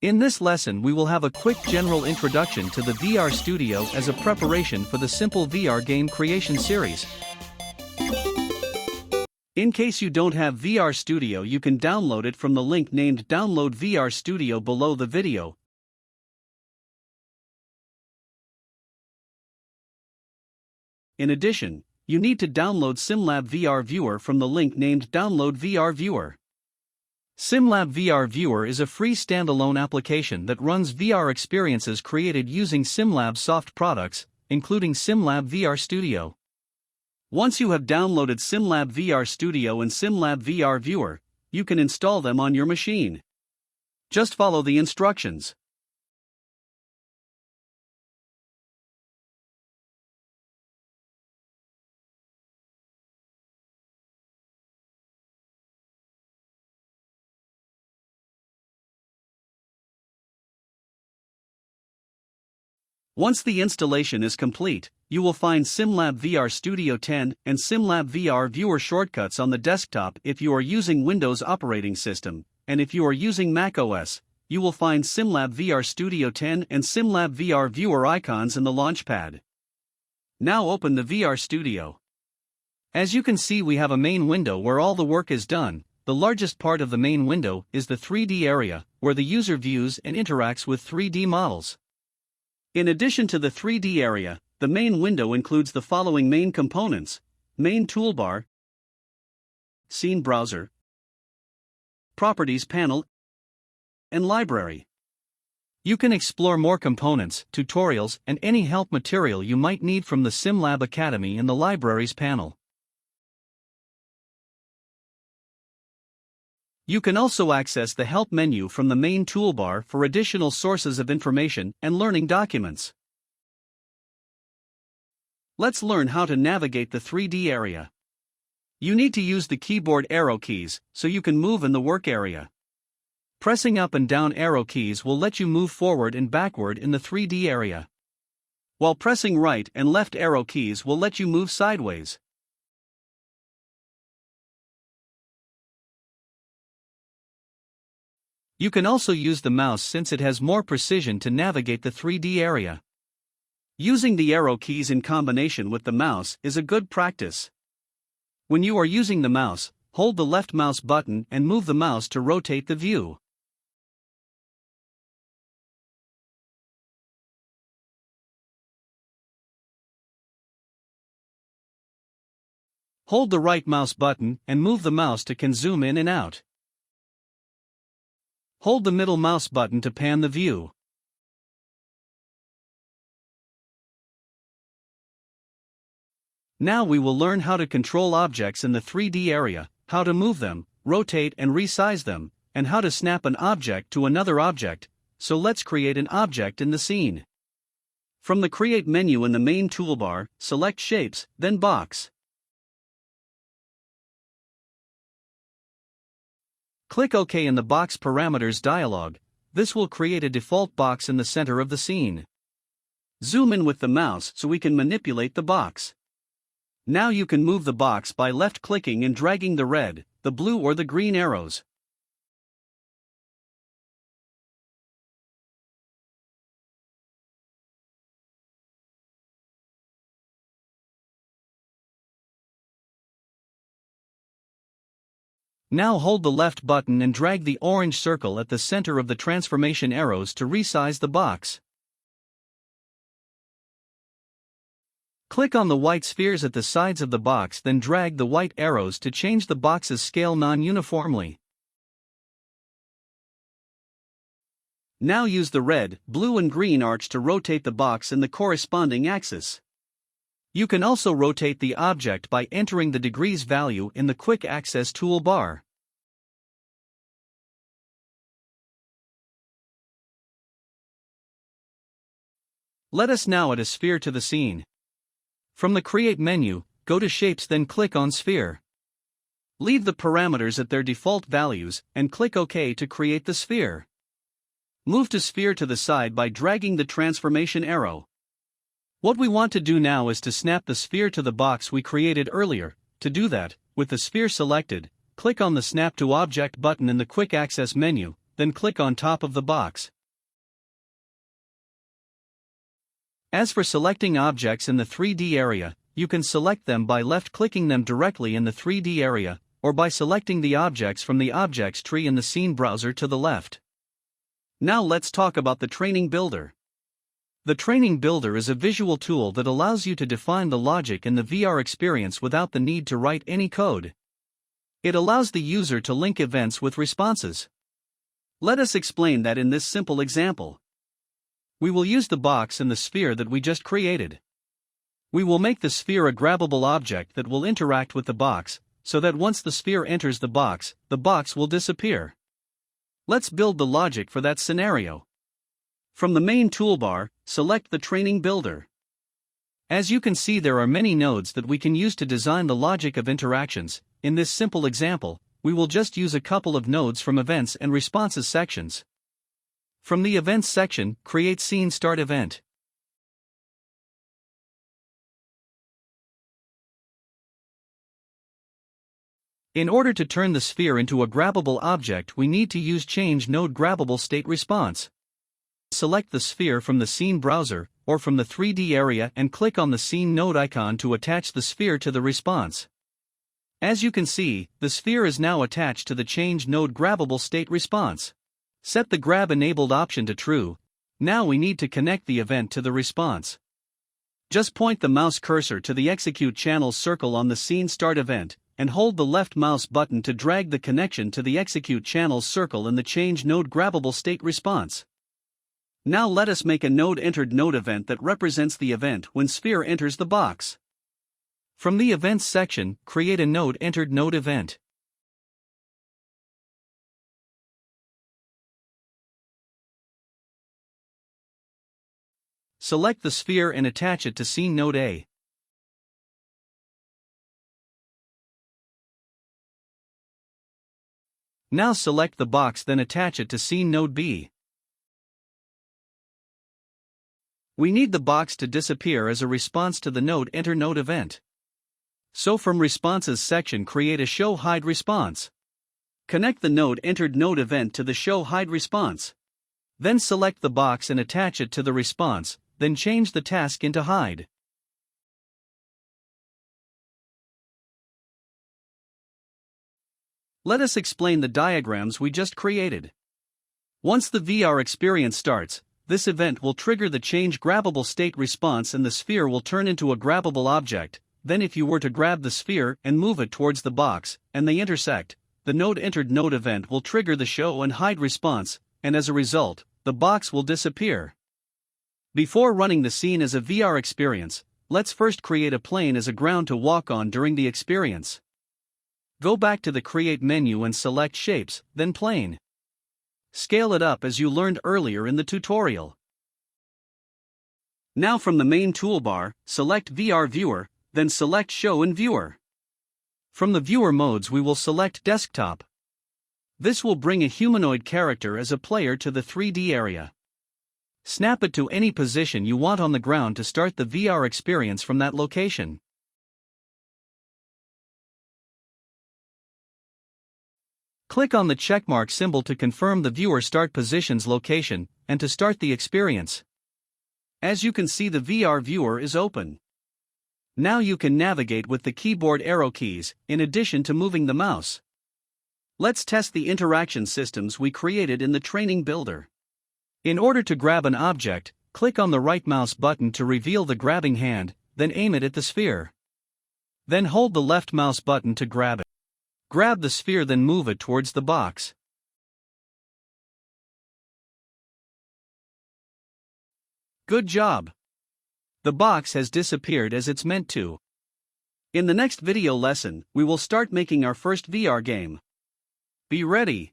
In this lesson we will have a quick general introduction to the VR Studio as a preparation for the simple VR game creation series. In case you don't have VR Studio, you can download it from the link named Download VR Studio below the video. In addition, you need to download SimLab VR Viewer from the link named Download VR Viewer. SimLab VR Viewer is a free standalone application that runs VR experiences created using SimLab soft products, including SimLab VR Studio. Once you have downloaded SimLab VR Studio and SimLab VR Viewer, you can install them on your machine. Just follow the instructions. Once the installation is complete, you will find SimLab VR Studio 10 and SimLab VR Viewer shortcuts on the desktop if you are using Windows operating system, and if you are using Mac OS, you will find SimLab VR Studio 10 and SimLab VR Viewer icons in the Launchpad. Now open the VR Studio. As you can see, we have a main window where all the work is done. The largest part of the main window is the 3D area, where the user views and interacts with 3D models. In addition to the 3D area, the main window includes the following main components: main toolbar, scene browser, properties panel, and library. You can explore more components, tutorials, and any help material you might need from the SimLab Academy in the libraries panel. You can also access the help menu from the main toolbar for additional sources of information and learning documents. Let's learn how to navigate the 3D area. You need to use the keyboard arrow keys so you can move in the work area. Pressing up and down arrow keys will let you move forward and backward in the 3D area, while pressing right and left arrow keys will let you move sideways. You can also use the mouse since it has more precision to navigate the 3D area. Using the arrow keys in combination with the mouse is a good practice. When you are using the mouse, hold the left mouse button and move the mouse to rotate the view. Hold the right mouse button and move the mouse to zoom in and out. Hold the middle mouse button to pan the view. Now we will learn how to control objects in the 3D area, how to move them, rotate and resize them, and how to snap an object to another object. So let's create an object in the scene. From the Create menu in the main toolbar, select Shapes, then Box. Click OK in the Box Parameters dialog. This will create a default box in the center of the scene. Zoom in with the mouse so we can manipulate the box. Now you can move the box by left-clicking and dragging the red, the blue or the green arrows. Now hold the left button and drag the orange circle at the center of the transformation arrows to resize the box. Click on the white spheres at the sides of the box, then drag the white arrows to change the box's scale non-uniformly. Now use the red, blue and green arch to rotate the box in the corresponding axis. You can also rotate the object by entering the degrees value in the Quick Access toolbar. Let us now add a sphere to the scene. From the Create menu, go to Shapes, then click on Sphere. Leave the parameters at their default values and click OK to create the sphere. Move to Sphere to the side by dragging the transformation arrow. What we want to do now is to snap the sphere to the box we created earlier. To do that, with the sphere selected, click on the Snap to Object button in the Quick Access menu, then click on top of the box. As for selecting objects in the 3D area, you can select them by left-clicking them directly in the 3D area, or by selecting the objects from the Objects tree in the Scene browser to the left. Now let's talk about the Training Builder. The Training Builder is a visual tool that allows you to define the logic in the VR experience without the need to write any code. It allows the user to link events with responses. Let us explain that in this simple example. We will use the box and the sphere that we just created. We will make the sphere a grabbable object that will interact with the box, so that once the sphere enters the box will disappear. Let's build the logic for that scenario. From the main toolbar, select the Training Builder. As you can see, there are many nodes that we can use to design the logic of interactions. In this simple example, we will just use a couple of nodes from Events and Responses sections. From the Events section, create Scene Start Event. In order to turn the sphere into a grabbable object, we need to use Change Node Grabbable State Response. Select the sphere from the Scene browser, or from the 3D area, and click on the Scene node icon to attach the sphere to the response. As you can see, the sphere is now attached to the Change Node Grabbable State Response. Set the Grab Enabled option to True. Now we need to connect the event to the response. Just point the mouse cursor to the Execute Channels circle on the Scene Start event, and hold the left mouse button to drag the connection to the Execute Channels circle in the Change Node Grabbable State Response. Now let us make a Node Entered Node event that represents the event when sphere enters the box. From the Events section, create a Node Entered Node event. Select the sphere and attach it to Scene Node A. Now select the box, then attach it to Scene Node B. We need the box to disappear as a response to the Node Enter Node event. So from Responses section, create a Show Hide response. Connect the Node Entered Node event to the Show Hide response. Then select the box and attach it to the response, then change the task into Hide. Let us explain the diagrams we just created. Once the VR experience starts, this event will trigger the Change Grabbable State response and the sphere will turn into a grabbable object. Then if you were to grab the sphere and move it towards the box, and they intersect, the Node Entered Node event will trigger the Show and Hide response, and as a result, the box will disappear. Before running the scene as a VR experience, let's first create a plane as a ground to walk on during the experience. Go back to the Create menu and select Shapes, then Plane. Scale it up as you learned earlier in the tutorial. Now from the main toolbar, select VR Viewer, then select Show in Viewer. From the viewer modes we will select Desktop. This will bring a humanoid character as a player to the 3D area. Snap it to any position you want on the ground to start the VR experience from that location. Click on the checkmark symbol to confirm the viewer start position's location, and to start the experience. As you can see, the VR viewer is open. Now you can navigate with the keyboard arrow keys, in addition to moving the mouse. Let's test the interaction systems we created in the Training Builder. In order to grab an object, click on the right mouse button to reveal the grabbing hand, then aim it at the sphere. Then hold the left mouse button to grab it. Grab the sphere, then move it towards the box. Good job! The box has disappeared as it's meant to. In the next video lesson, we will start making our first VR game. Be ready!